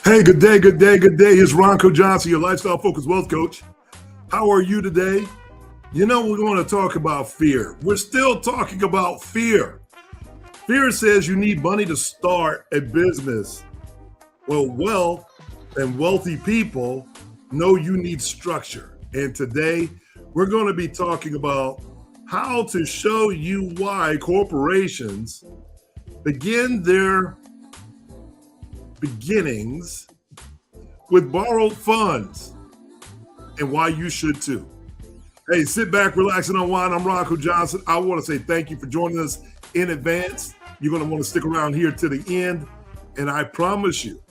Hey, good day, good day, good day. It's Ronco Johnson, your lifestyle focused wealth coach. How are you today? You know, we're going to talk about fear. We're still talking about fear. Fear says you need money to start a business. Well, wealth and wealthy people know you need structure. And today, we're going to be talking about how to show you why corporations begin their beginnings with borrowed funds and why you should too. Hey, sit back, relax, and unwind. I'm Ronco Johnson. I want to say thank you for joining us in advance. You're going to want to stick around here to the end. And I promise you,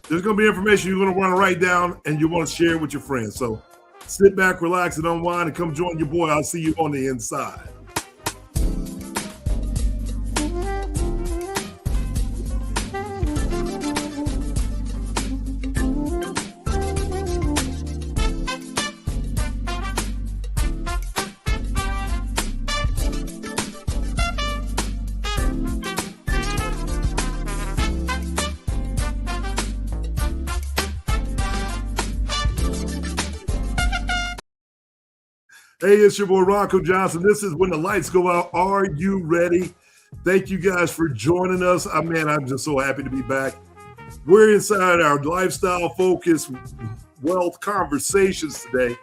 there's going to be information you're going to want to write down and you want to share with your friends. So sit back, relax, and unwind and come join your boy. I'll see you on the inside. Hey, it's your boy Ronco Johnson. This is When the Lights Go Out. Are you ready? Thank you guys for joining us. I'm just so happy to be back. We're inside our lifestyle focused wealth conversations today,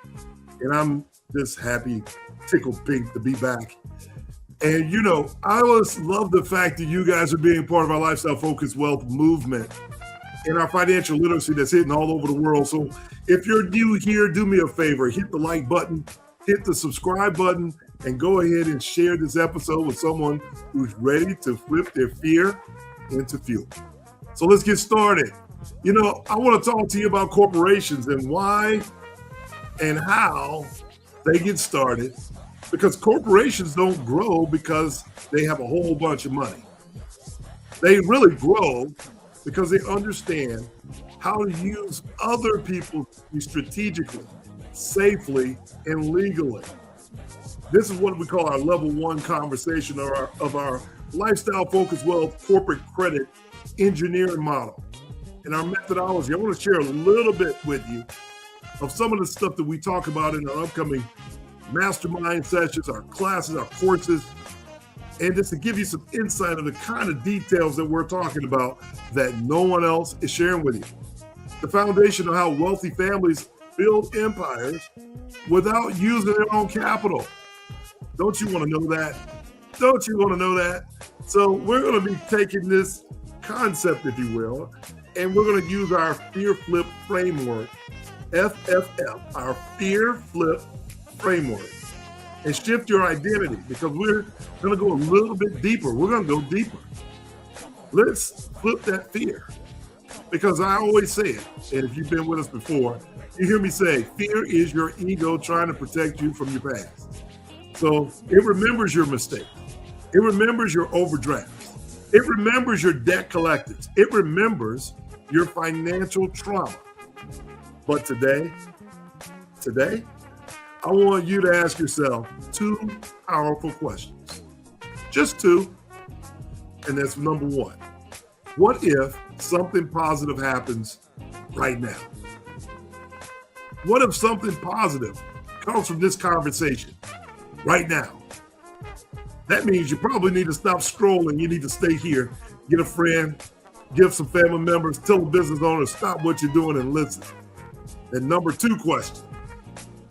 and I'm just happy, tickled pink to be back. And you know, I always love the fact that you guys are being part of our lifestyle focused wealth movement and our financial literacy that's hitting all over the world. So if you're new here, do me a favor, hit the like button, hit the subscribe button, and go ahead and share this episode with someone who's ready to flip their fear into fuel. So let's get started. You know, I want to talk to you about corporations and why and how they get started, because corporations don't grow because they have a whole bunch of money. They really grow because they understand how to use other people strategically, safely, and legally. This is what we call our level one conversation of our lifestyle focused wealth corporate credit engineering model. And our methodology, I want to share a little bit with you of some of the stuff that we talk about in our upcoming mastermind sessions, our classes, our courses, and just to give you some insight of the kind of details that we're talking about that no one else is sharing with you. The foundation of how wealthy families build empires without using their own capital. Don't you want to know that? Don't you want to know that? So we're going to be taking this concept, if you will, and we're going to use our fear flip framework, FFF, our fear flip framework, and shift your identity, because we're going to go a little bit deeper. We're going to go deeper. Let's flip that fear, because I always say it, and if you've been with us before, you hear me say, fear is your ego trying to protect you from your past. So it remembers your mistakes. It remembers your overdrafts. It remembers your debt collectors. It remembers your financial trauma. But today, I want you to ask yourself two powerful questions. Just two. And that's number one. What if something positive happens right now? What if something positive comes from this conversation right now? That means you probably need to stop scrolling. You need to stay here, get a friend, give some family members, tell a business owner, stop what you're doing and listen. And number two question,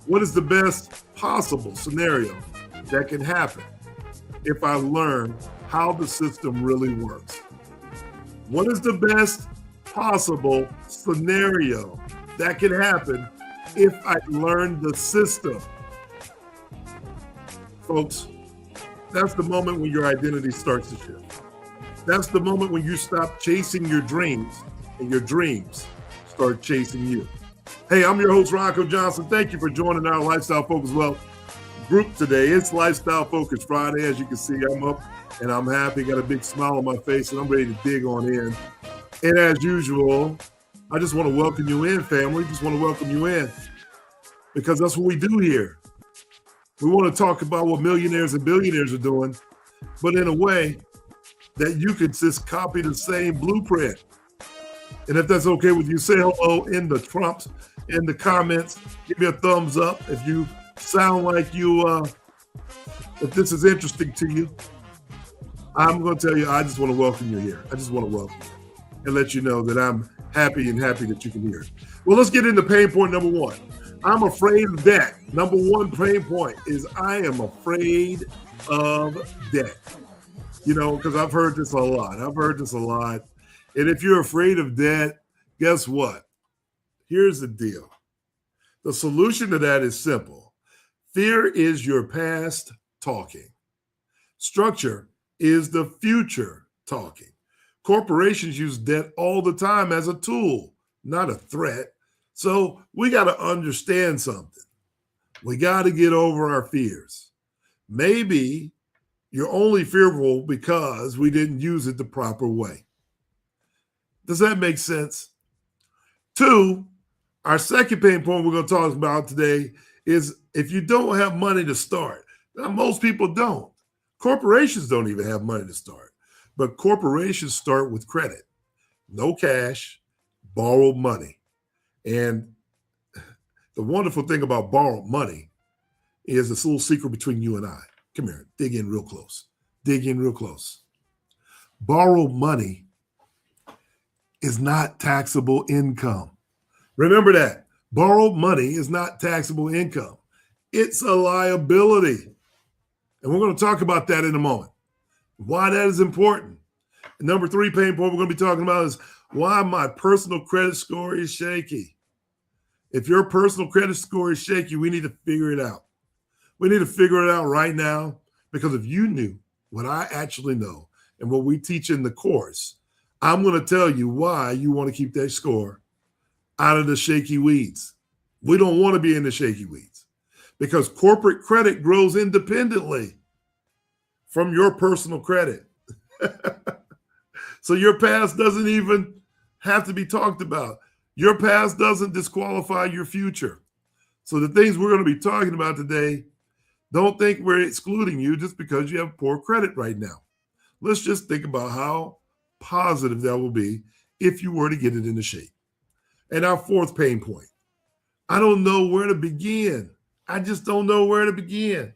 what is the best possible scenario that can happen if I learn how the system really works? What is the best possible scenario that can happen if I learn the system? Folks, that's the moment when your identity starts to shift. That's the moment when you stop chasing your dreams and your dreams start chasing you. Hey, I'm your host, Ronco Johnson. Thank you for joining our Lifestyle Focused Wealth group today. It's Lifestyle Focused Friday. As you can see, I'm up and I'm happy, got a big smile on my face, and I'm ready to dig on in. And as usual, I just want to welcome you in, family. Just want to welcome you in, because that's what we do here. We want to talk about what millionaires and billionaires are doing, but in a way that you could just copy the same blueprint. And if that's okay with you, say hello in the trumps, in the comments. Give me a thumbs up if you sound like if this is interesting to you. I'm going to tell you, I just want to welcome you here. I just want to welcome you and let you know that I'm happy that you can hear it. Well, let's get into pain point number one. I'm afraid of debt. Number one pain point is I am afraid of debt. You know, because I've heard this a lot. And if you're afraid of debt, guess what? Here's the deal. The solution to that is simple. Fear is your past talking. Structure is the future talking. Corporations use debt all the time as a tool, not a threat. So we got to understand something. We got to get over our fears. Maybe you're only fearful because we didn't use it the proper way. Does that make sense? Two, our second pain point we're going to talk about today is if you don't have money to start. Now, most people don't. Corporations don't even have money to start. But corporations start with credit. No cash, borrowed money. And the wonderful thing about borrowed money is this little secret between you and I. Come here, dig in real close. Borrowed money is not taxable income. Remember that. Borrowed money is not taxable income. It's a liability. And we're going to talk about that in a moment. Why that is important. And number three pain point we're going to be talking about is why my personal credit score is shaky. If your personal credit score is shaky, we need to figure it out. We need to figure it out right now, because if you knew what I actually know and what we teach in the course, I'm going to tell you why you want to keep that score out of the shaky weeds. We don't want to be in the shaky weeds because corporate credit grows independently from your personal credit. So your past doesn't even have to be talked about. Your past doesn't disqualify your future. So the things we're going to be talking about today, don't think we're excluding you just because you have poor credit right now. Let's just think about how positive that will be if you were to get it into shape. And our fourth pain point, I don't know where to begin. I just don't know where to begin.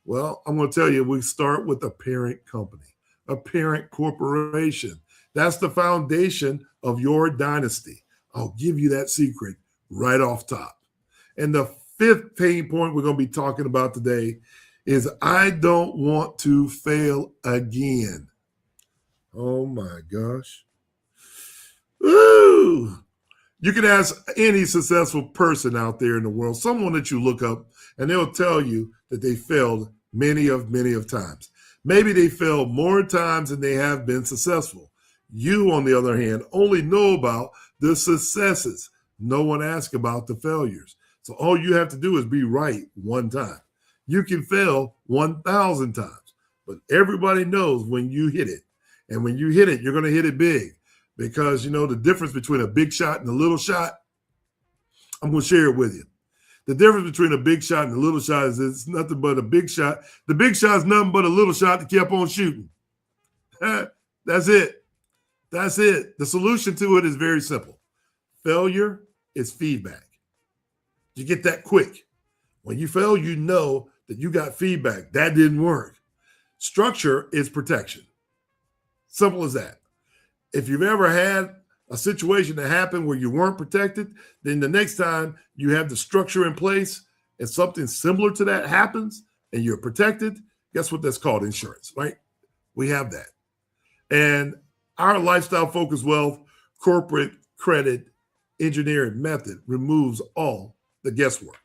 Well, I'm going to tell you, we start with a parent company, a parent corporation. That's the foundation of your dynasty. I'll give you that secret right off top. And the fifth pain point we're going to be talking about today is I don't want to fail again. Oh my gosh. Ooh. You can ask any successful person out there in the world, someone that you look up, and they'll tell you that they failed many of times. Maybe they failed more times than they have been successful. You, on the other hand, only know about the successes. No one asks about the failures. So all you have to do is be right one time. You can fail 1,000 times, but everybody knows when you hit it. And when you hit it, you're going to hit it big. Because, you know, the difference between a big shot and a little shot, I'm going to share it with you. The difference between a big shot and a little shot is it's nothing but a big shot. The big shot is nothing but a little shot that kept on shooting. That's it. That's it. The solution to it is very simple. Failure is feedback. You get that quick. When you fail, you know that you got feedback. That didn't work. Structure is protection. Simple as that. If you've ever had a situation that happened where you weren't protected, then the next time you have the structure in place and something similar to that happens and you're protected, guess what that's called? Insurance, right? We have that. And our lifestyle focused wealth corporate credit engineering method removes all the guesswork.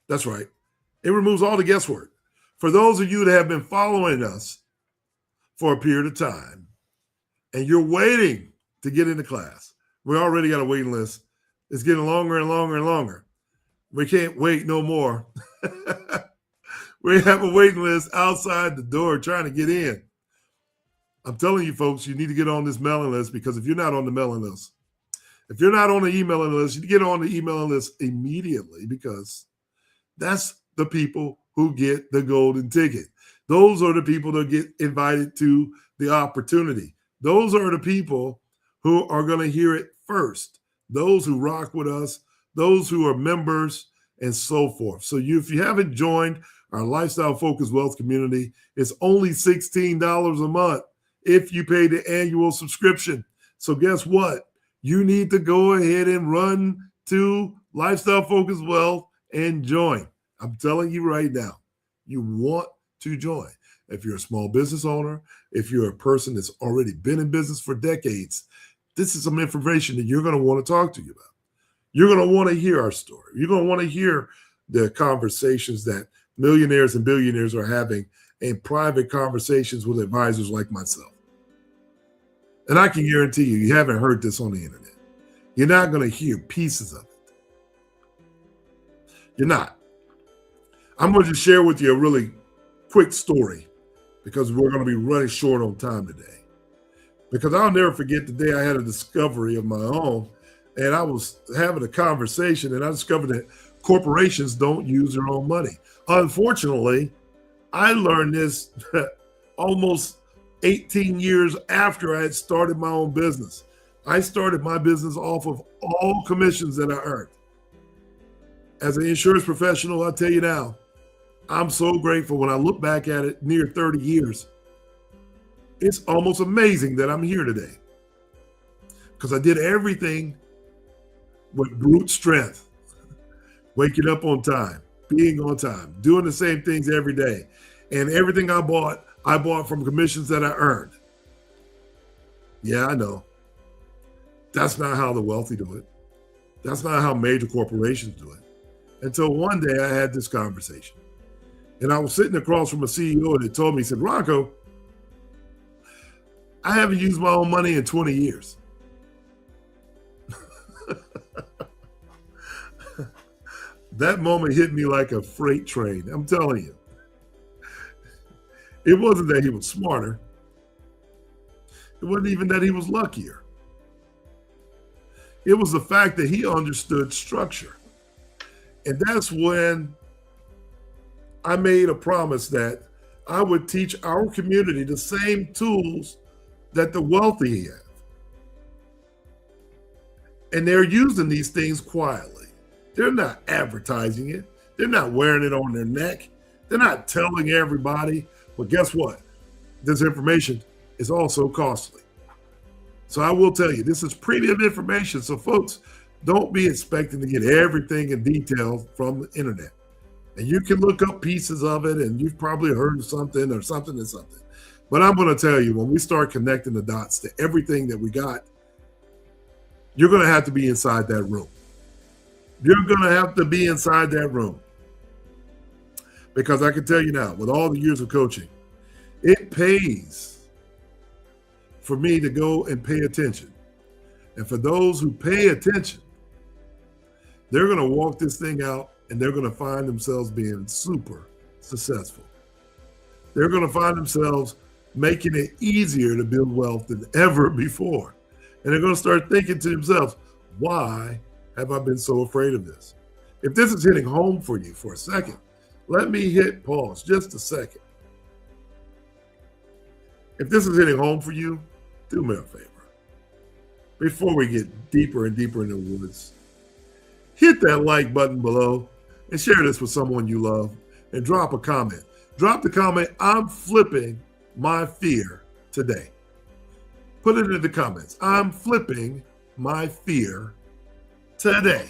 That's right. It removes all the guesswork. For those of you that have been following us for a period of time, and you're waiting to get into class, we already got a waiting list. It's getting longer and longer and longer. We can't wait no more. We have a waiting list outside the door trying to get in. I'm telling you, folks, you need to get on this mailing list, because if you're not on the mailing list, if you're not on the emailing list, you get on the emailing list immediately, because that's the people who get the golden ticket. Those are the people that get invited to the opportunity. Those are the people who are going to hear it first. Those who rock with us, those who are members, and so forth. So if you haven't joined our Lifestyle Focused Wealth community, it's only $16 a month if you pay the annual subscription. So guess what? You need to go ahead and run to Lifestyle Focused Wealth and join. I'm telling you right now, you want to join. If you're a small business owner, if you're a person that's already been in business for decades, this is some information that you're going to want to talk to you about. You're going to want to hear our story. You're going to want to hear the conversations that millionaires and billionaires are having in private conversations with advisors like myself. And I can guarantee you haven't heard this on the internet. You're not going to hear pieces of it. You're not. I'm going to just share with you a really quick story because we're going to be running short on time today. Because I'll never forget the day I had a discovery of my own, and I was having a conversation, and I discovered that corporations don't use their own money. Unfortunately, I learned this almost 18 years after I had started my own business. I started my business off of all commissions that I earned. As an insurance professional, I'll tell you now, I'm so grateful when I look back at it near 30 years. It's almost amazing that I'm here today because I did everything with brute strength, waking up on time, being on time, doing the same things every day. And everything I bought from commissions that I earned. Yeah, I know. That's not how the wealthy do it. That's not how major corporations do it. Until one day I had this conversation. And I was sitting across from a CEO that told me, he said, Ronco, I haven't used my own money in 20 years. That moment hit me like a freight train. I'm telling you. It wasn't that he was smarter. It wasn't even that he was luckier. It was the fact that he understood structure. And that's when I made a promise that I would teach our community the same tools that the wealthy have. And they're using these things quietly. They're not advertising it. They're not wearing it on their neck. They're not telling everybody. But guess what? This information is also costly. So I will tell you, this is premium information. So folks, don't be expecting to get everything in detail from the internet. And you can look up pieces of it, and you've probably heard something or something and something. But I'm going to tell you, when we start connecting the dots to everything that we got, you're going to have to be inside that room. You're going to have to be inside that room. Because I can tell you now, with all the years of coaching, it pays for me to go and pay attention. And for those who pay attention, they're going to walk this thing out and they're going to find themselves being super successful. They're going to find themselves making it easier to build wealth than ever before. And they're going to start thinking to themselves, why have I been so afraid of this? If this is hitting home for you for a second, let me hit pause just a second. If this is hitting home for you, do me a favor. Before we get deeper and deeper in the woods, hit that like button below and share this with someone you love and drop a comment. Drop the comment, I'm flipping my fear today. Put it in the comments. I'm flipping my fear today.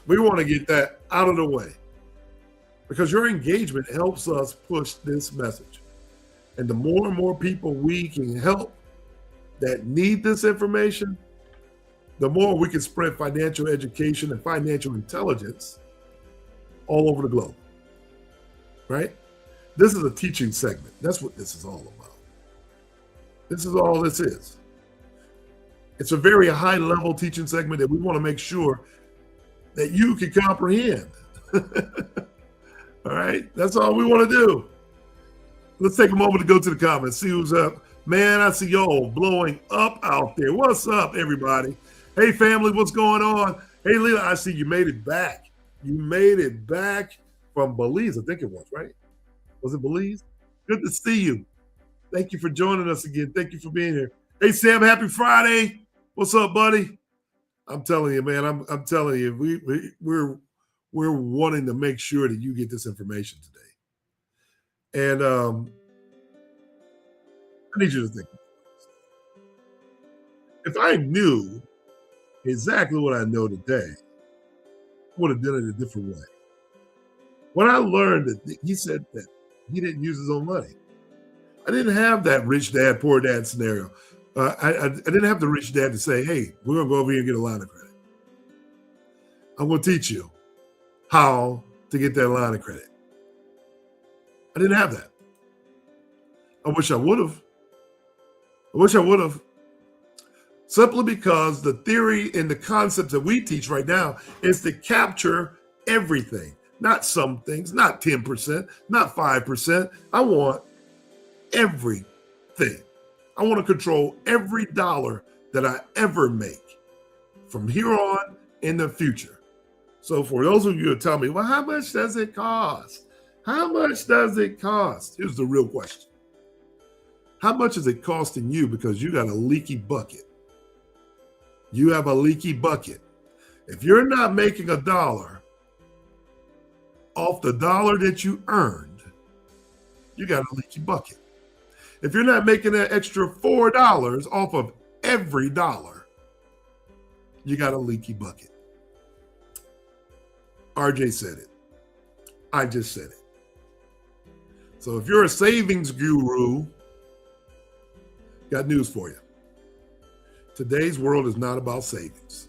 We want to get that out of the way because your engagement helps us push this message. And the more and more people we can help that need this information, the more we can spread financial education and financial intelligence all over the globe, right? This is a teaching segment. That's what this is all about. This is all this is. It's a very high level teaching segment that we want to make sure that you can comprehend. All right, that's all we want to do. Let's take a moment to go to the comments, see who's up. Man, I see y'all blowing up out there. What's up, everybody? Hey, family, what's going on? Hey, Leela, I see you made it back. You made it back from Belize, I think it was, right? Was it Belize? Good to see you. Thank you for joining us again. Thank you for being here. Hey, Sam, happy Friday. What's up, buddy? I'm telling you, man. I'm telling you, we're wanting to make sure that you get this information today. And I need you to think. If I knew exactly what I know today, I would have done it a different way. When I learned that he said that he didn't use his own money, I didn't have that rich dad, poor dad scenario. I didn't have the rich dad to say, hey, we're going to go over here and get a line of credit. I'm going to teach you how to get that line of credit. I didn't have that. I wish I would have. I wish I would have. Simply because the theory and the concepts that we teach right now is to capture everything, not some things, not 10%, not 5%. I want everything. I want to control every dollar that I ever make from here on in the future. So for those of you who tell me, well, how much does it cost? How much does it cost? Here's the real question. How much is it costing you because you got a leaky bucket? You have a leaky bucket. If you're not making a dollar off the dollar that you earned, you got a leaky bucket. If you're not making that extra $4 off of every dollar, you got a leaky bucket. RJ said it. I just said it. So if you're a savings guru, got news for you. Today's world is not about savings.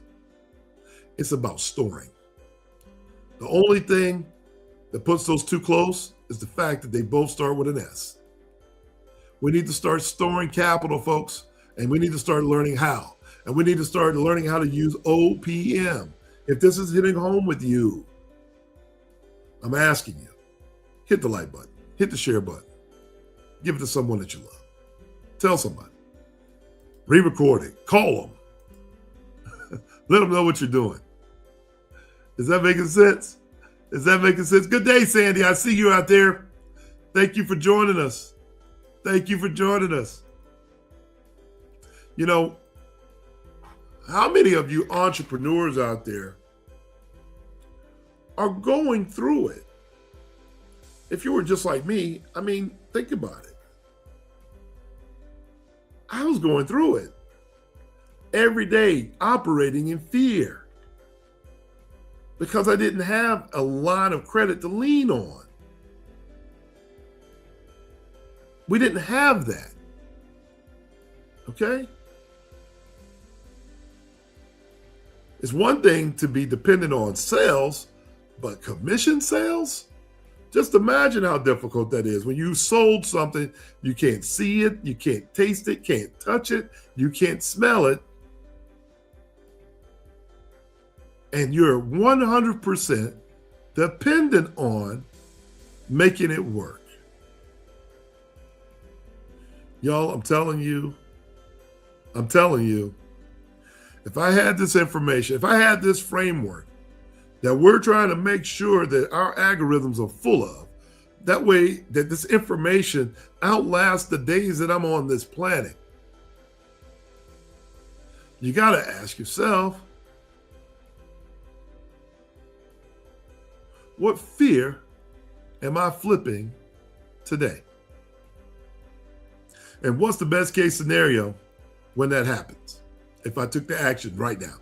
It's about storing. The only thing that puts those two close is the fact that they both start with an S. We need to start storing capital, folks, and we need to start learning how. And we need to start learning how to use OPM. If this is hitting home with you, I'm asking you, hit the like button, hit the share button, give it to someone that you love. Tell somebody. Re-record it. Call them. Let them know what you're doing. Is that making sense? Is that making sense? Good day, Sandy. I see you out there. Thank you for joining us. Thank you for joining us. You know, how many of you entrepreneurs out there are going through it? If you were just like me, I mean, think about it. I was going through it every day, operating in fear because I didn't have a line of credit to lean on. We didn't have that. Okay? It's one thing to be dependent on sales, but commission sales? Just imagine how difficult that is. When you sold something, you can't see it, you can't taste it, can't touch it, you can't smell it. And you're 100% dependent on making it work. Y'all, I'm telling you, if I had this information, if I had this framework, that we're trying to make sure that our algorithms are full of. That way that this information outlasts the days that I'm on this planet. You got to ask yourself, what fear am I flipping today? And what's the best case scenario when that happens? If I took the action right now,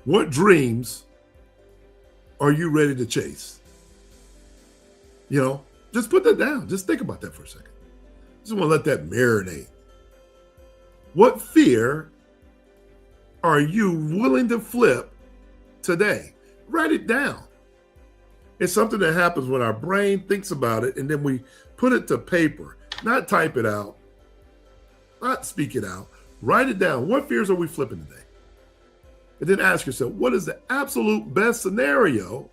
what dreams are you ready to chase? You know, just put that down. Just think about that for a second. Just want to let that marinate. What fear are you willing to flip today? Write it down. It's something that happens when our brain thinks about it and then we put it to paper, not type it out, not speak it out. Write it down. What fears are we flipping today? And then ask yourself, what is the absolute best scenario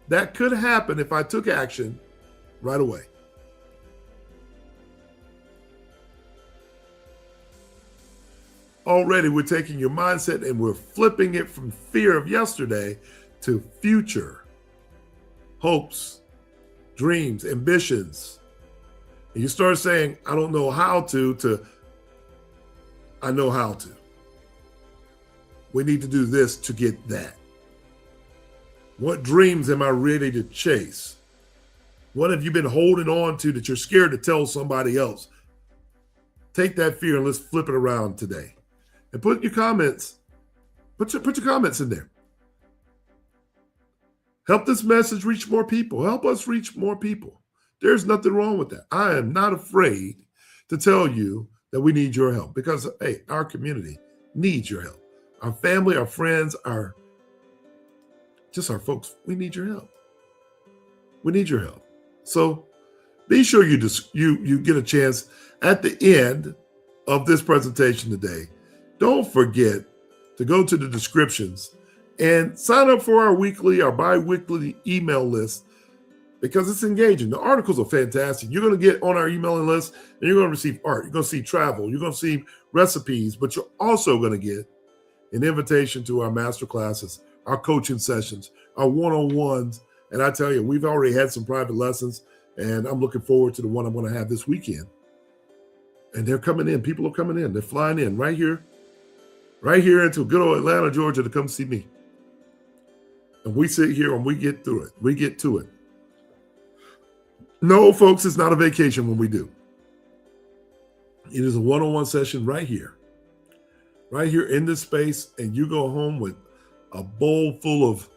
that could happen if I took action right away? Already we're taking your mindset and we're flipping it from fear of yesterday to future hopes, dreams, ambitions. And you start saying, I don't know how to I know how to. We need to do this to get that. What dreams am I ready to chase? What have you been holding on to that you're scared to tell somebody else? Take that fear and let's flip it around today. And put your comments, put your comments in there. Help this message reach more people. Help us reach more people. There's nothing wrong with that. I am not afraid to tell you that we need your help because, hey, our community needs your help. Our family, our friends, our folks, we need your help. We need your help. So be sure you get a chance at the end of this presentation today. Don't forget to go to the descriptions and sign up for our bi-weekly email list because it's engaging. The articles are fantastic. You're going to get on our emailing list and you're going to receive art. You're going to see travel. You're going to see recipes, but you're also going to get an invitation to our master classes, our coaching sessions, our one-on-ones. And I tell you, we've already had some private lessons and I'm looking forward to the one I'm going to have this weekend. And they're coming in. People are coming in. They're flying in right here into good old Atlanta, Georgia to come see me. And we sit here and we get through it. We get to it. No, folks, it's not a vacation when we do. It is a one-on-one session right here in this space, and you go home with a bowl full of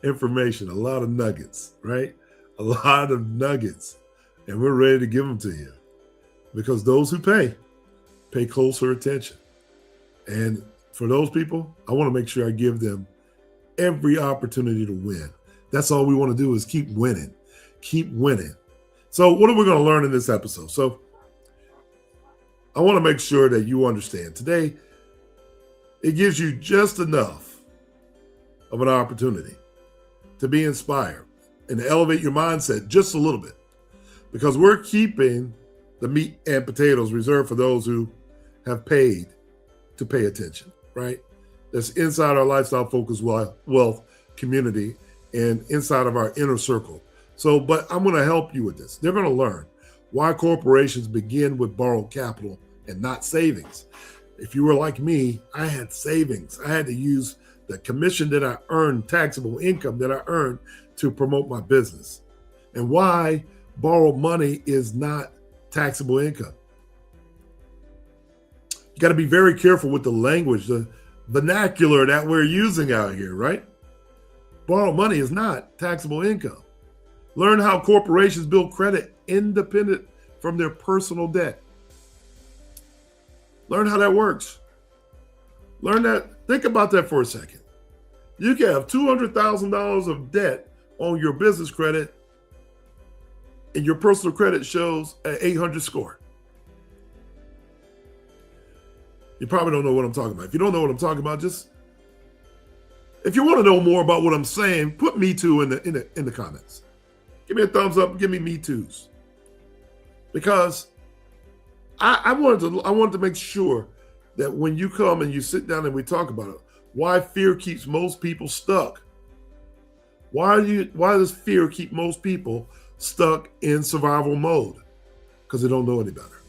information, a lot of nuggets, right? A lot of nuggets, and we're ready to give them to you because those who pay closer attention. And for those people, I want to make sure I give them every opportunity to win. That's all we want to do is keep winning. Keep winning. So what are we going to learn in this episode? So I want to make sure that you understand today, it gives you just enough of an opportunity to be inspired and to elevate your mindset just a little bit because we're keeping the meat and potatoes reserved for those who have paid to pay attention, right? That's inside our Lifestyle Focused Wealth community and inside of our inner circle. So, but I'm going to help you with this. They're going to learn why corporations begin with borrowed capital and not savings. If you were like me, I had savings. I had to use the commission that I earned, taxable income that I earned to promote my business. And why borrowed money is not taxable income. You got to be very careful with the language, the vernacular that we're using out here, right? Borrowed money is not taxable income. Learn how corporations build credit independent from their personal debt. Learn how that works. Learn that. Think about that for a second. You can have $200,000 of debt on your business credit and your personal credit shows an 800 score. You probably don't know what I'm talking about. If you don't know what I'm talking about, just if you want to know more about what I'm saying, put me too in the comments. Give me a thumbs up. Give me me too's, because I wanted to make sure that when you come and you sit down and we talk about it, why fear keeps most people stuck. Why does fear keep most people stuck in survival mode? Because they don't know any better.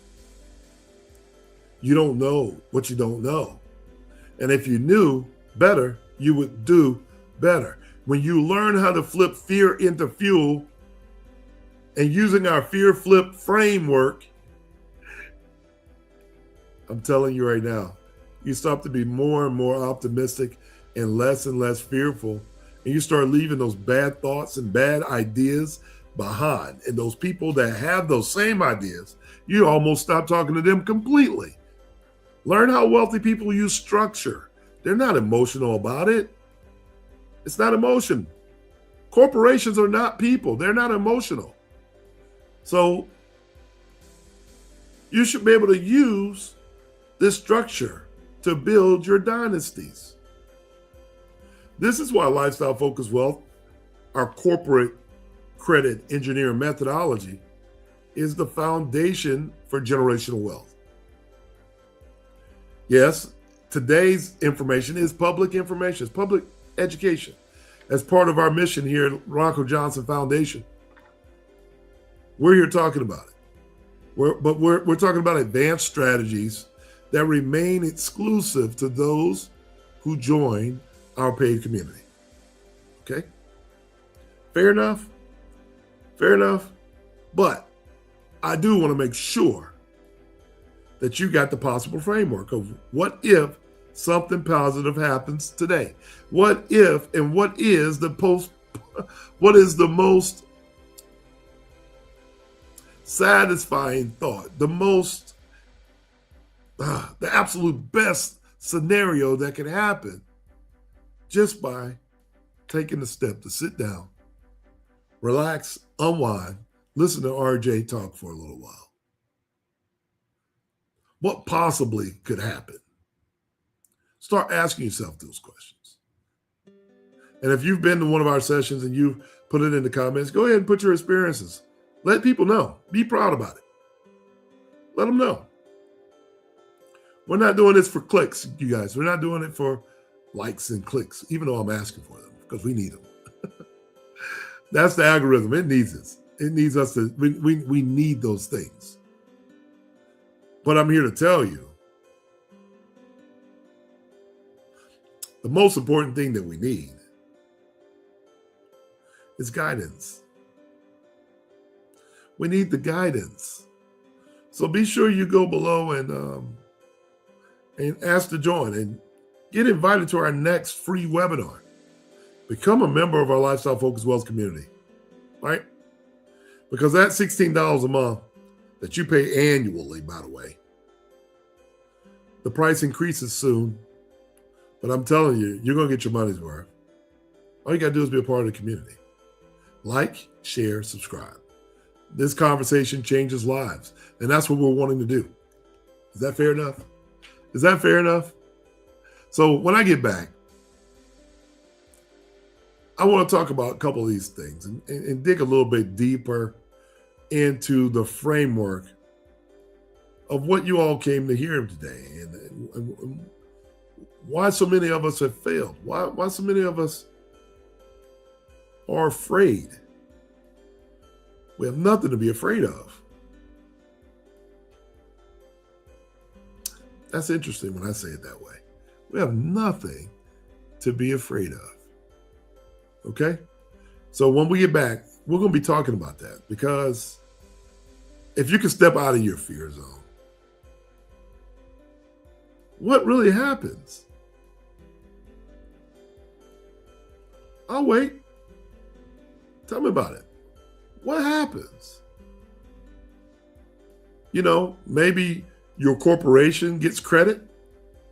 You don't know what you don't know. And if you knew better, you would do better. When you learn how to flip fear into fuel and using our fear flip framework, I'm telling you right now, you start to be more and more optimistic and less fearful. And you start leaving those bad thoughts and bad ideas behind. And those people that have those same ideas, you almost stop talking to them completely. Learn how wealthy people use structure. They're not emotional about it. It's not emotion. Corporations are not people. They're not emotional. So you should be able to use this structure to build your dynasties. This is why Lifestyle Focused Wealth, our corporate credit engineering methodology, is the foundation for generational wealth. Yes, today's information is public information, it's public education. As part of our mission here at Ronco Johnson Foundation, we're here talking about it. We're talking about advanced strategies that remain exclusive to those who join our paid community. Okay? Fair enough? Fair enough? But I do want to make sure that you got the possible framework of what if something positive happens today? What if and what is the most satisfying thought, the absolute best scenario that can happen just by taking the step to sit down, relax, unwind, listen to RJ talk for a little while. What possibly could happen? Start asking yourself those questions. And if you've been to one of our sessions and you've put it in the comments, go ahead and put your experiences. Let people know. Be proud about it. Let them know. We're not doing this for clicks, you guys. We're not doing it for likes and clicks, even though I'm asking for them because we need them. That's the algorithm. It needs us. It needs us to, we need those things. But I'm here to tell you, the most important thing that we need is guidance. We need the guidance. So be sure you go below and ask to join and get invited to our next free webinar. Become a member of our Lifestyle Focused Wealth community, right? Because that $16 a month that you pay annually, by the way, the price increases soon, but I'm telling you, you're going to get your money's worth. All you got to do is be a part of the community. Like, share, subscribe. This conversation changes lives, and that's what we're wanting to do. Is that fair enough? Is that fair enough? So when I get back, I want to talk about a couple of these things and dig a little bit deeper into the framework of what you all came to hear today and why so many of us have failed. Why so many of us are afraid. We have nothing to be afraid of. That's interesting when I say it that way. We have nothing to be afraid of. Okay? So when we get back, we're going to be talking about that because if you can step out of your fear zone, what really happens? I'll wait. Tell me about it. What happens? You know, maybe your corporation gets credit.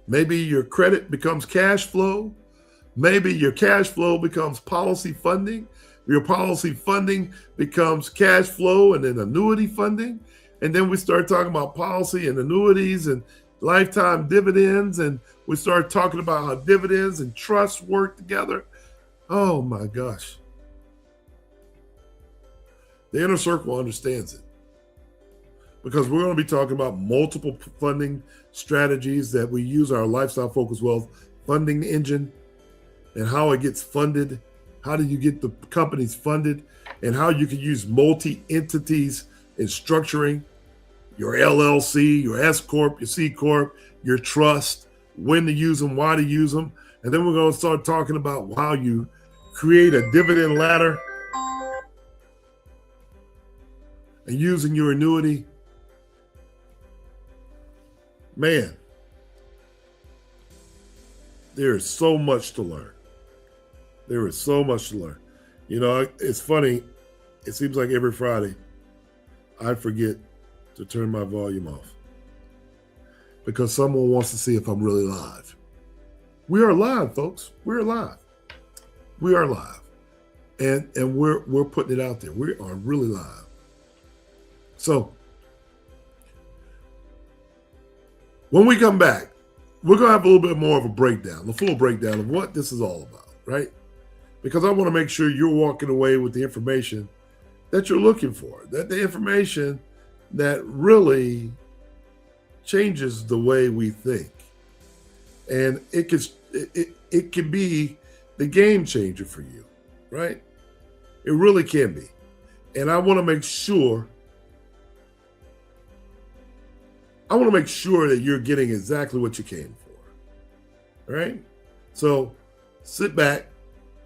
Maybe your credit becomes cash flow. Maybe your cash flow becomes policy funding. Your policy funding becomes cash flow and then annuity funding. And then we start talking about policy and annuities and lifetime dividends. And we start talking about how dividends and trusts work together. Oh my gosh. The inner circle understands it because we're going to be talking about multiple funding strategies that we use our Lifestyle Focused Wealth funding engine and how it gets funded. How do you get the companies funded and how you can use multi-entities in structuring your LLC, your S Corp, your C Corp, your trust, when to use them, why to use them. And then we're going to start talking about how you create a dividend ladder and using your annuity. Man, there is so much to learn. There is so much to learn. You know, it's funny. It seems like every Friday I forget to turn my volume off because someone wants to see if I'm really live. We are live, folks. We're live. We are live. And we're putting it out there. We are really live. So when we come back, we're going to have a little bit more of a breakdown, the full breakdown of what this is all about, right? Because I want to make sure you're walking away with the information that you're looking for, that the information that really changes the way we think. And it can be the game changer for you, right? It really can be. And I want to make sure that you're getting exactly what you came for, right? So sit back,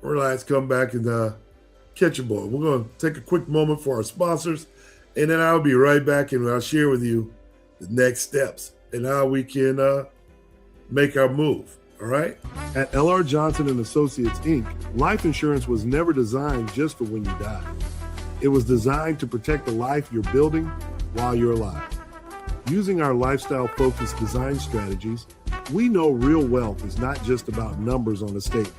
relax, come back, and catch a ball. We're going to take a quick moment for our sponsors, and then I'll be right back and I'll share with you the next steps and how we can make our move. All right. At L.R. Johnson and Associates, Inc., life insurance was never designed just for when you die. It was designed to protect the life you're building while you're alive. Using our lifestyle-focused design strategies, we know real wealth is not just about numbers on a statement.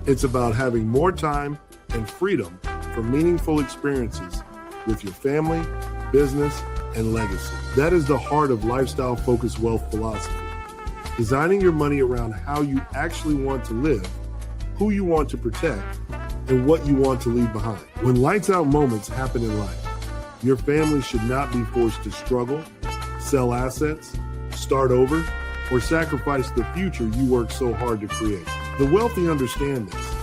It's about having more time and freedom for meaningful experiences with your family, business, and legacy. That is the heart of lifestyle-focused wealth philosophy. Designing your money around how you actually want to live, who you want to protect, and what you want to leave behind. When lights out moments happen in life, your family should not be forced to struggle, sell assets, start over, or sacrifice the future you worked so hard to create. The wealthy understand this.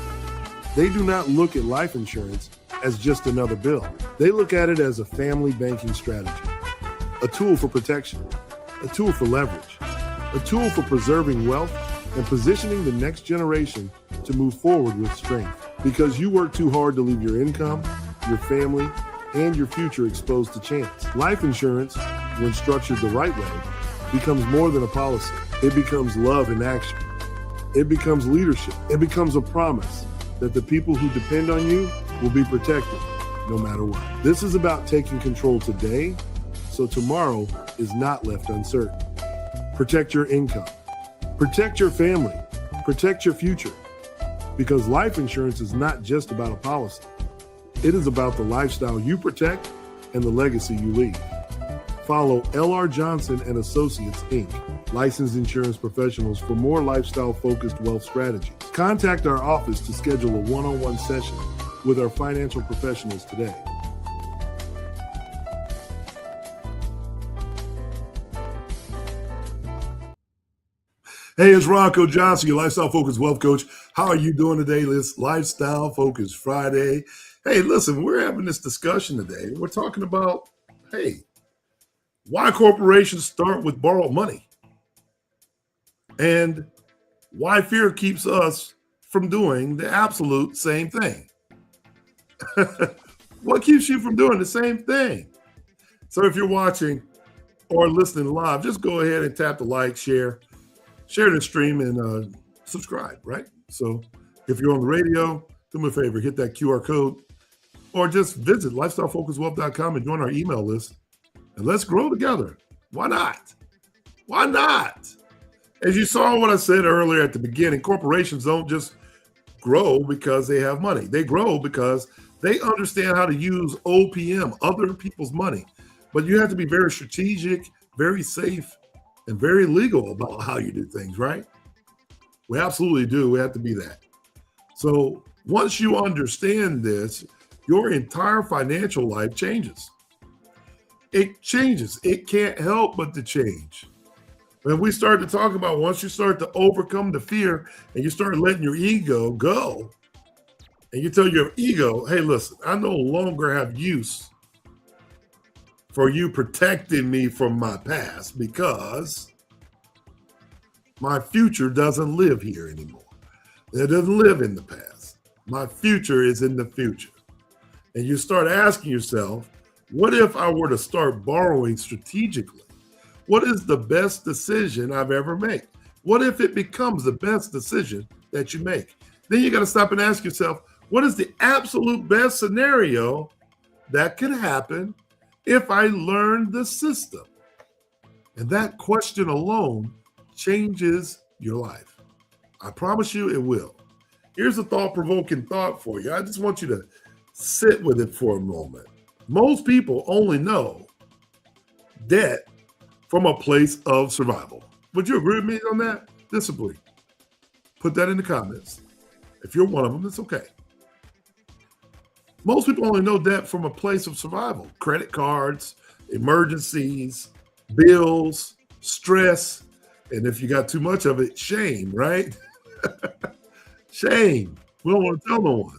They do not look at life insurance as just another bill. They look at it as a family banking strategy, a tool for protection, a tool for leverage, a tool for preserving wealth and positioning the next generation to move forward with strength. Because you work too hard to leave your income, your family, and your future exposed to chance. Life insurance, when structured the right way, becomes more than a policy. It becomes love in action. It becomes leadership. It becomes a promise that the people who depend on you will be protected no matter what. This is about taking control today so tomorrow is not left uncertain. Protect your income. Protect your family. Protect your future. Because life insurance is not just about a policy. It is about the lifestyle you protect and the legacy you leave. Follow L.R. Johnson and Associates, Inc., licensed insurance professionals for more lifestyle-focused wealth strategies. Contact our office to schedule a one-on-one session with our financial professionals today. Hey, it's Ronco Johnson, your lifestyle-focused wealth coach. How are you doing today? This Lifestyle-Focused Friday. Hey, listen, we're having this discussion today. We're talking about, hey, why corporations start with borrowed money and why fear keeps us from doing the absolute same thing. What keeps you from doing the same thing? So if you're watching or listening live, just go ahead and tap the like, share the stream, and subscribe, right? So if you're on the radio, do me a favor, hit that QR code or just visit lifestylefocusedwealth.com and join our email list. And let's grow together. Why not? Why not? As you saw what I said earlier at the beginning, corporations don't just grow because they have money. They grow because they understand how to use OPM, other people's money. But you have to be very strategic, very safe, and very legal about how you do things, right? We absolutely do. We have to be that. So once you understand this, your entire financial life changes. It changes. It can't help but to change. When we start to talk about once you start to overcome the fear and you start letting your ego go, and you tell your ego, hey, listen, I no longer have use for you protecting me from my past because my future doesn't live here anymore. It doesn't live in the past. My future is in the future. And you start asking yourself, what if I were to start borrowing strategically? What is the best decision I've ever made? What if it becomes the best decision that you make? Then you got to stop and ask yourself, what is the absolute best scenario that could happen if I learned the system? And that question alone changes your life. I promise you it will. Here's a thought-provoking thought for you. I just want you to sit with it for a moment. Most people only know debt from a place of survival. Would you agree with me on that? Disagree? Put that in the comments. If you're one of them, it's okay. Most people only know debt from a place of survival. Credit cards, emergencies, bills, stress, and if you got too much of it, shame, right? Shame. We don't want to tell no one.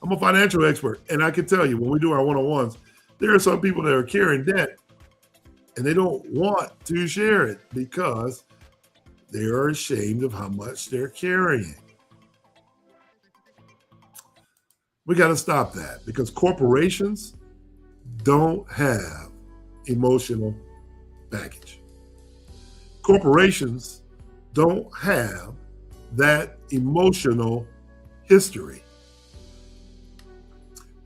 I'm a financial expert, and I can tell you when we do our one-on-ones, there are some people that are carrying debt, and they don't want to share it because They are ashamed of how much they're carrying. We got to stop that because corporations don't have emotional baggage. Corporations don't have that emotional history.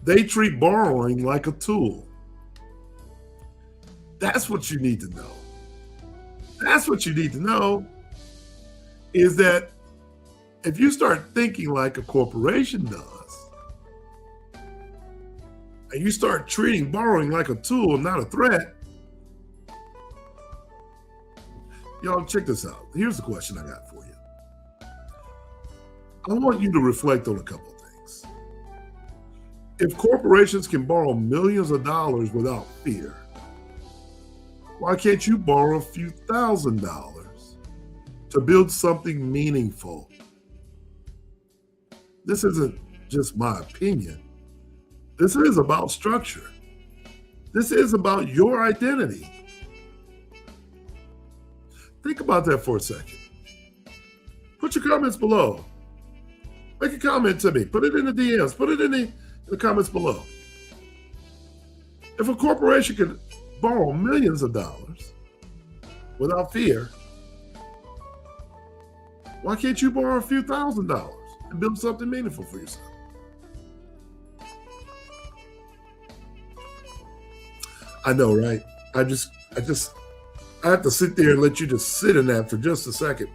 They treat borrowing like a tool. That's what you need to know. That's what you need to know is that if you start thinking like a corporation does, and you start treating borrowing like a tool, not a threat, y'all check this out. Here's the question I got for you. I want you to reflect on a couple of things. If corporations can borrow millions of dollars without fear, why can't you borrow a few $1,000s to build something meaningful? This isn't just my opinion. This is about structure. This is about your identity. Think about that for a second. Put your comments below. Make a comment to me. Put it in the DMs. Put it in the comments below. If a corporation could borrow millions of dollars without fear, why can't you borrow a few $1,000s and build something meaningful for yourself? I know, right? I have to sit there and let you just sit in that for just a second.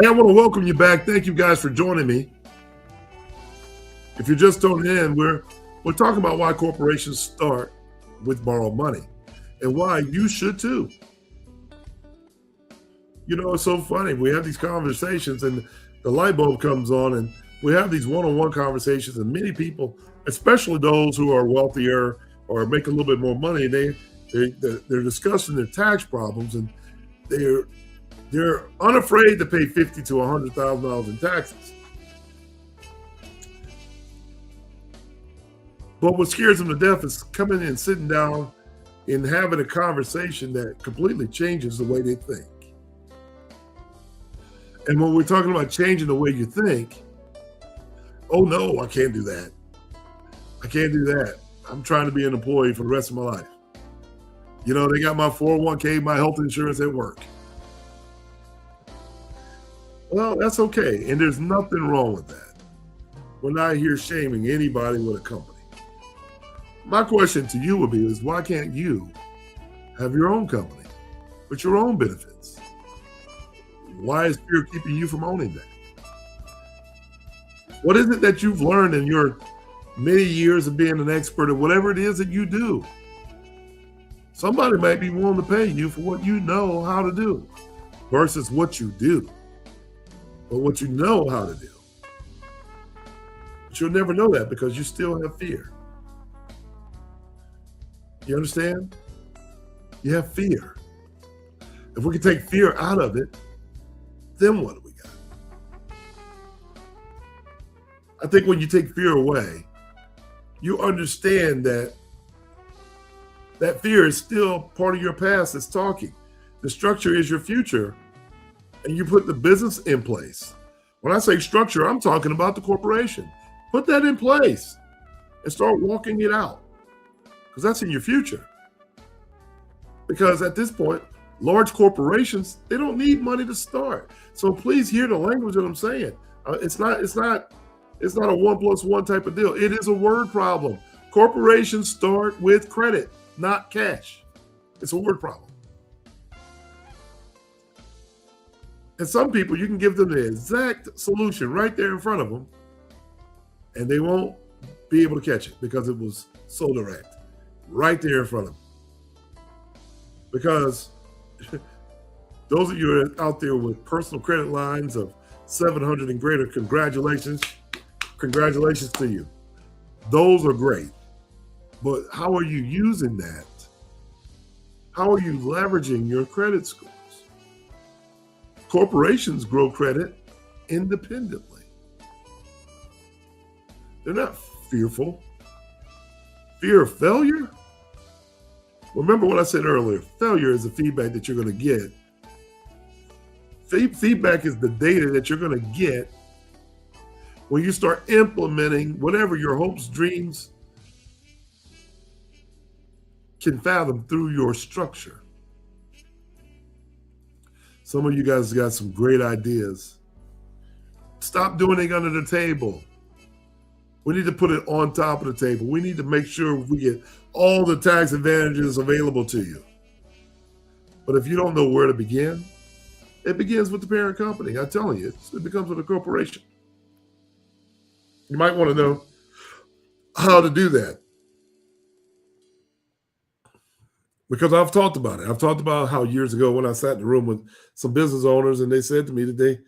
Hey, I want to welcome you back. Thank you guys for joining me. If you're just tuning in, we're talking about why corporations start with borrowed money and why you should too. You know, it's so funny. We have these conversations and the light bulb comes on and we have these one-on-one conversations and many people, especially those who are wealthier or make a little bit more money, they're discussing their tax problems and they're unafraid to pay $50,000 to $100,000 in taxes. But what scares them to death is coming in and sitting down and having a conversation that completely changes the way they think. And when we're talking about changing the way you think, oh no, I can't do that. I can't do that. I'm trying to be an employee for the rest of my life. You know, they got my 401k, my health insurance at work. Well, that's okay. And there's nothing wrong with that. We're not here shaming anybody with a company. My question to you would be is why can't you have your own company with your own benefits? Why is fear keeping you from owning that? What is it that you've learned in your many years of being an expert at whatever it is that you do? Somebody might be willing to pay you for what you know how to do versus what you do, but what you know how to do. But you'll never know that because you still have fear. You understand? You have fear. If we can take fear out of it, then what do we got? I think when you take fear away, you understand that that fear is still part of your past that's talking. The structure is your future, and you put the business in place. When I say structure, I'm talking about the corporation. Put that in place and start walking it out because that's in your future. Because at this point, large corporations, they don't need money to start. So please hear the language that I'm saying. It's not a 1+1 type of deal. It is a word problem. Corporations start with credit, not cash. It's a word problem. And some people, you can give them the exact solution right there in front of them, and they won't be able to catch it because it was so direct, right there in front of them. Because those of you out there with personal credit lines of 700 and greater, congratulations to you. Those are great. But how are you using that? How are you leveraging your credit scores? Corporations grow credit independently. They're not fearful. Fear of failure? Remember what I said earlier, failure is the feedback that you're going to get. Feedback is the data that you're going to get when you start implementing whatever your hopes, dreams can fathom through your structure. Some of you guys got some great ideas. Stop doing it under the table. We need to put it on top of the table. We need to make sure we get all the tax advantages available to you. But if you don't know where to begin, it begins with the parent company. I'm telling you, it becomes with a corporation. You might want to know how to do that. Because I've talked about it. I've talked about how years ago when I sat in the room with some business owners and they said to me that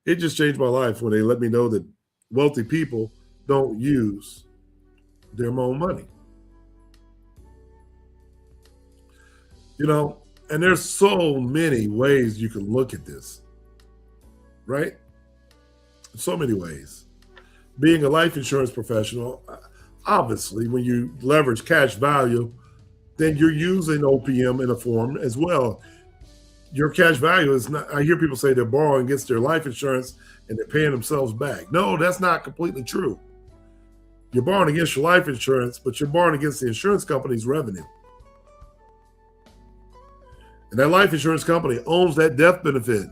it just changed my life when they let me know that wealthy people don't use their own money. You know, and there's so many ways you can look at this, right? So many ways. Being a life insurance professional, obviously, when you leverage cash value, then you're using OPM in a form as well. Your cash value is not, I hear people say they're borrowing against their life insurance and they're paying themselves back. No, that's not completely true. You're borrowing against your life insurance, but you're borrowing against the insurance company's revenue. And that life insurance company owns that death benefit.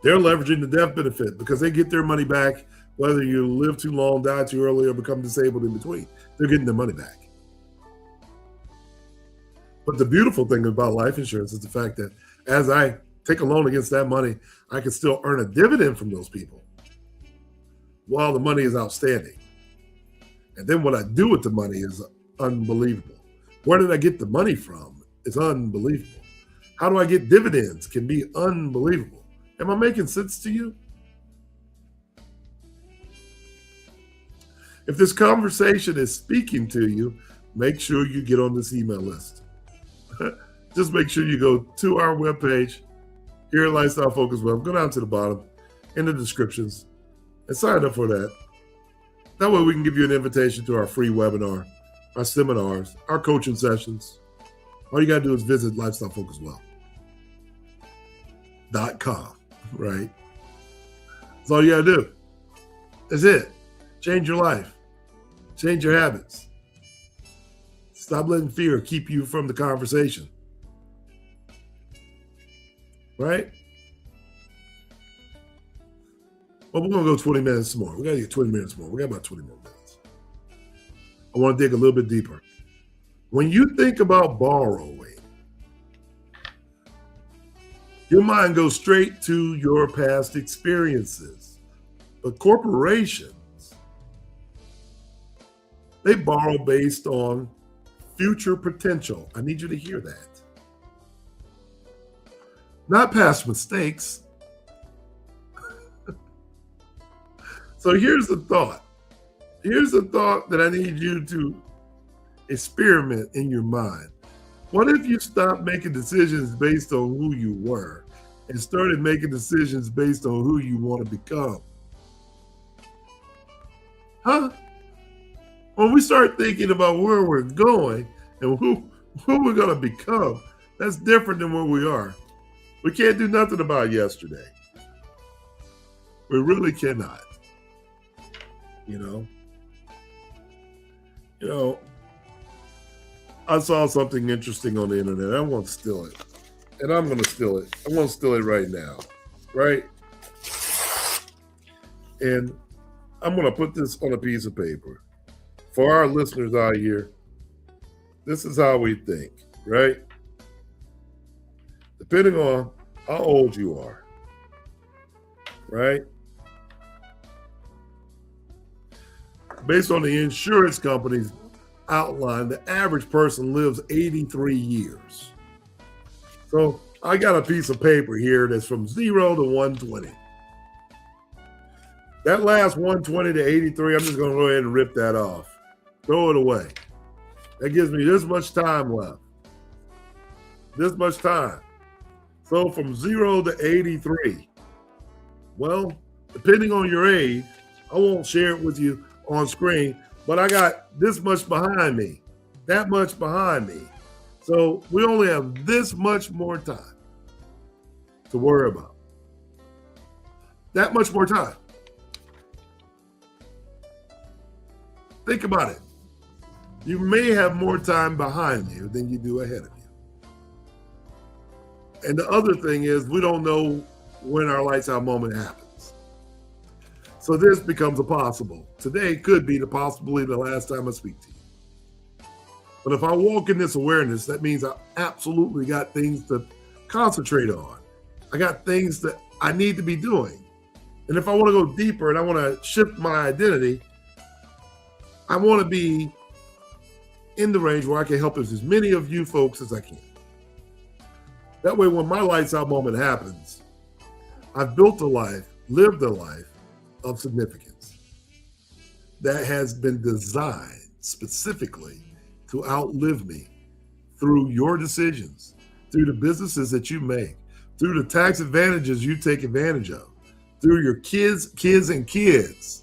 They're leveraging the death benefit because they get their money back, whether you live too long, die too early, or become disabled in between. They're getting their money back. But the beautiful thing about life insurance is the fact that as I take a loan against that money, I can still earn a dividend from those people while the money is outstanding. And then what I do with the money is unbelievable. Where did I get the money from? It's unbelievable. How do I get dividends? Can be unbelievable. Am I making sense to you? If this conversation is speaking to you, make sure you get on this email list. Just make sure you go to our webpage here at Lifestyle Focus Web. Go down to the bottom in the descriptions and sign up for that. That way we can give you an invitation to our free webinar, our seminars, our coaching sessions. All you got to do is visit lifestylefocuswell.com, right? That's all you got to do. That's it. Change your life. Change your habits. Stop letting fear keep you from the conversation. Right? Well, we're going to go 20 minutes more. We got to get 20 minutes more. We got about 20 more minutes. I want to dig a little bit deeper. When you think about borrowing, your mind goes straight to your past experiences. But corporations, they borrow based on future potential. I need you to hear that. Not past mistakes. So here's the thought. Here's the thought that I need you to experiment in your mind. What if you stopped making decisions based on who you were and started making decisions based on who you want to become? Huh? When we start thinking about where we're going and who we're going to become, that's different than where we are. We can't do nothing about yesterday. We really cannot. You know, I saw something interesting on the internet. I want to steal it. And I'm going to steal it. I'm going to steal it right now. Right? And I'm going to put this on a piece of paper. For our listeners out here, this is how we think, right? Depending on how old you are, right? Based on the insurance company's outline, the average person lives 83 years. So I got a piece of paper here that's from 0 to 120. That last 120 to 83, I'm just going to go ahead and rip that off. Throw it away. That gives me this much time left. This much time. So from 0 to 83. Well, depending on your age, I won't share it with you on screen, but I got this much behind me, that much behind me. So we only have this much more time. to worry about. That much more time. Think about it. You may have more time behind you than you do ahead of you. And the other thing is, we don't know when our lights out moment happens. So this becomes a possible. Today could be possibly the last time I speak to you. But if I walk in this awareness, that means I absolutely got things to concentrate on. I got things that I need to be doing. And if I want to go deeper and I want to shift my identity, I want to be in the range where I can help as many of you folks as I can. That way, when my lights out moment happens, I've built a life, lived a life of significance that has been designed specifically to outlive me through your decisions, through the businesses that you make, through the tax advantages you take advantage of, through your kids, and kids.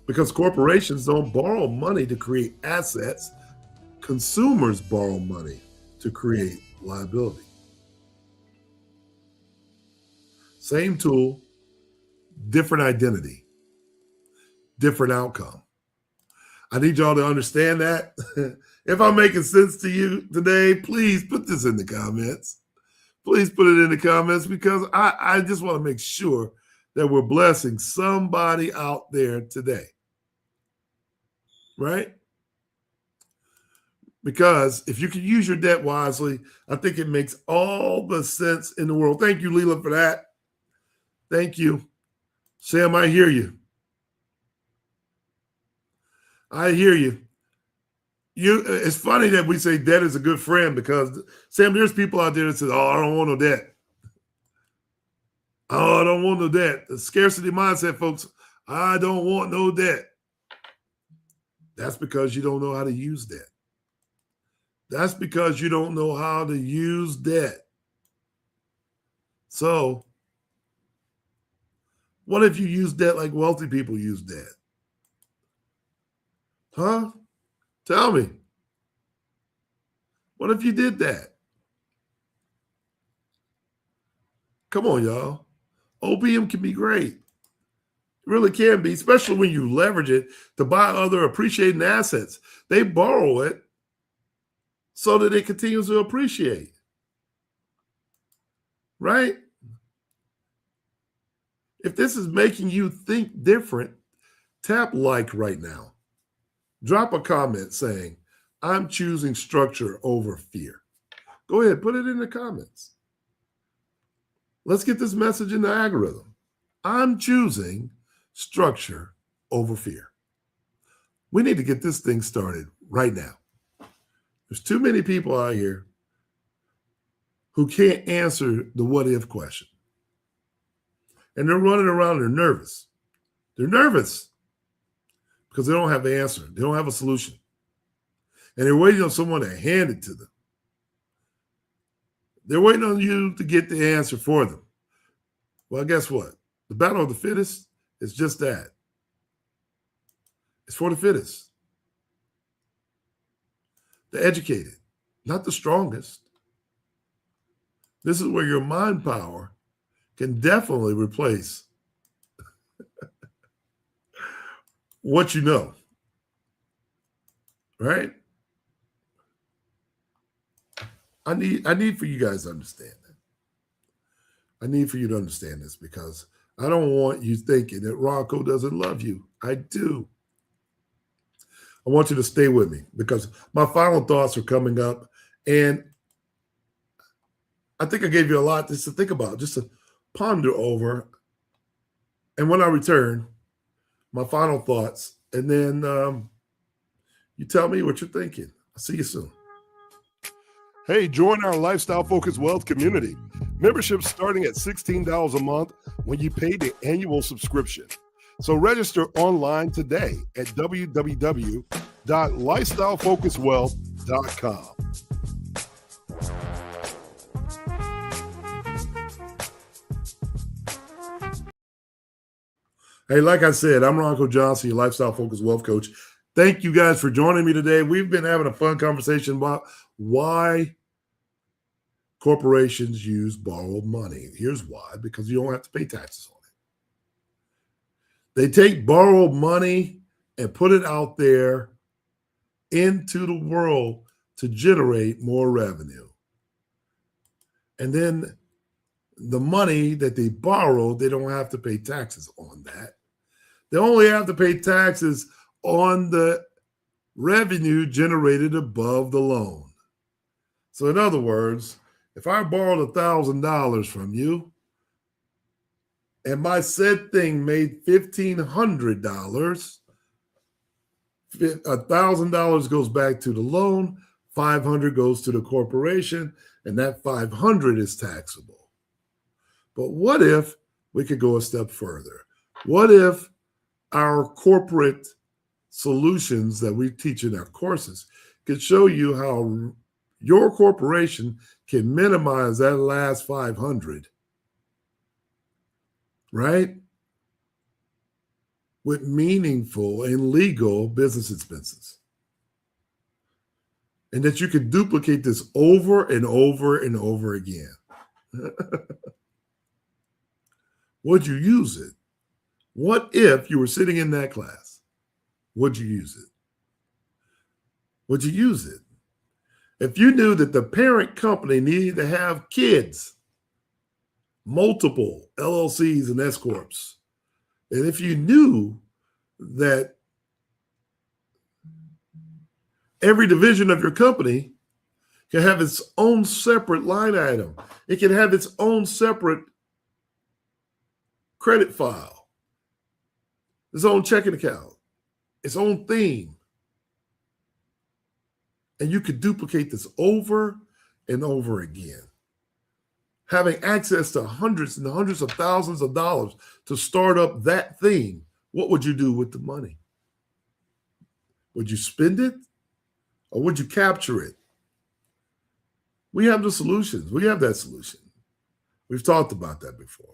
Because corporations don't borrow money to create assets. Consumers borrow money to create liability. Same tool, different identity, different outcome. I need y'all to understand that. If I'm making sense to you today, please put this in the comments. Please put it in the comments, because I just want to make sure that we're blessing somebody out there today. Right? Because if you can use your debt wisely, I think it makes all the sense in the world. Thank you, Leela, for that. Thank you. Sam, I hear you. I hear you. It's funny that we say debt is a good friend, because, Sam, there's people out there that say, oh, I don't want no debt. Oh, I don't want no debt. The scarcity mindset, folks. I don't want no debt. That's because you don't know how to use debt. That's because you don't know how to use debt. So, what if you use debt like wealthy people use debt? Huh? Tell me. What if you did that? Come on, y'all. OPM can be great. It really can be, especially when you leverage it to buy other appreciating assets. They borrow it so that it continues to appreciate. Right? If this is making you think different, tap like right now. Drop a comment saying, I'm choosing structure over fear. Go ahead, put it in the comments. Let's get this message in the algorithm. I'm choosing structure over fear. We need to get this thing started right now. There's too many people out here who can't answer the what if question. And they're running around, they're nervous. They're nervous because they don't have the answer. They don't have a solution. And they're waiting on someone to hand it to them. They're waiting on you to get the answer for them. Well, guess what? The battle of the fittest is just that. It's for the fittest. The educated, not the strongest. This is where your mind power can definitely replace what you know. Right? I need for you guys to understand that. I need for you to understand this, because I don't want you thinking that Ronco doesn't love you. I do. I want you to stay with me, because my final thoughts are coming up, and I think I gave you a lot just to think about, just to ponder over. And when I return, my final thoughts, and then you tell me what you're thinking. I'll see you soon. Hey, join our Lifestyle Focused Wealth community. Membership's starting at $16 a month when you pay the annual subscription. So register online today at www.lifestylefocusedwealth.com. Hey, like I said, I'm Ronco Johnson, your Lifestyle Focused Wealth Coach. Thank you guys for joining me today. We've been having a fun conversation about why corporations use borrowed money. Here's why: because you don't have to pay taxes on it. They take borrowed money and put it out there into the world to generate more revenue. And then the money that they borrowed, they don't have to pay taxes on that. They only have to pay taxes on the revenue generated above the loan. So in other words, if I borrowed $1,000 from you and my said thing made $1,500, $1,000 goes back to the loan, $500 goes to the corporation, and that $500 is taxable. But what if we could go a step further? What if our corporate solutions that we teach in our courses could show you how your corporation can minimize that last 500, right? With meaningful and legal business expenses. And that you can duplicate this over and over and over again. Would you use it? What if you were sitting in that class? Would you use it? Would you use it? If you knew that the parent company needed to have kids, multiple LLCs and S Corps, and if you knew that every division of your company can have its own separate line item, it can have its own separate credit file, its own checking account, its own theme, and you could duplicate this over and over again, having access to hundreds and hundreds of thousands of dollars to start up that thing. What would you do with the money? Would you spend it or would you capture it? We have the solutions. We have that solution. We've talked about that before.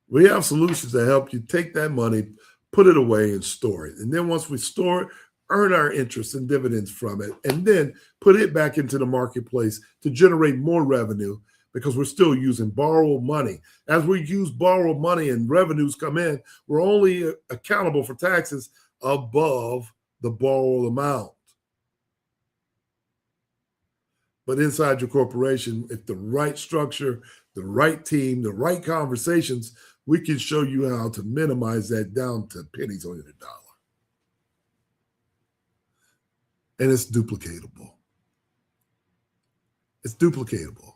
We have solutions that help you take that money, put it away, and store it. And then once we store it, earn our interest and dividends from it, and then put it back into the marketplace to generate more revenue, because we're still using borrowed money. As we use borrowed money and revenues come in, we're only accountable for taxes above the borrowed amount. But inside your corporation, if the right structure, the right team, the right conversations, we can show you how to minimize that down to pennies on the dollar. And it's duplicatable. It's duplicatable.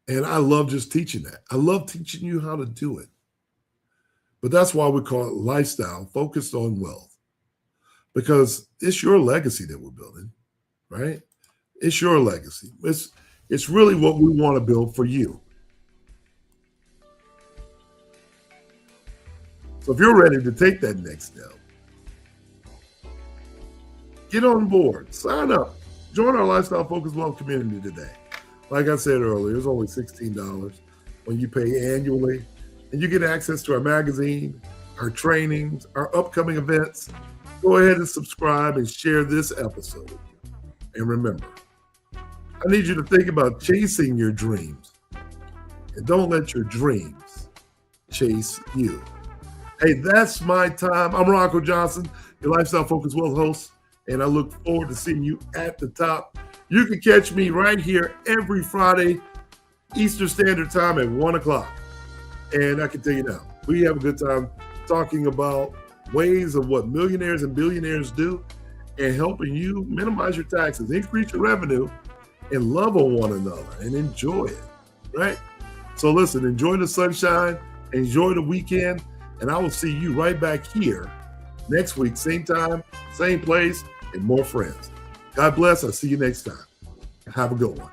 And I love just teaching that. I love teaching you how to do it. But that's why we call it lifestyle focused on wealth. Because it's your legacy that we're building, right? It's your legacy. It's really what we want to build for you. So if you're ready to take that next step, get on board, sign up, join our Lifestyle Focused Wealth community today. Like I said earlier, it's only $16 when you pay annually, and you get access to our magazine, our trainings, our upcoming events. Go ahead and subscribe and share this episode. And remember, I need you to think about chasing your dreams, and don't let your dreams chase you. Hey, that's my time. I'm Ronco Johnson, your Lifestyle Focused Wealth host, and I look forward to seeing you at the top. You can catch me right here every Friday, Eastern Standard Time at 1 o'clock. And I can tell you now, we have a good time talking about ways of what millionaires and billionaires do and helping you minimize your taxes, increase your revenue, and love on one another and enjoy it, right? So listen, enjoy the sunshine, enjoy the weekend, and I will see you right back here next week, same time, same place, and more friends. God bless. I'll see you next time. Have a good one.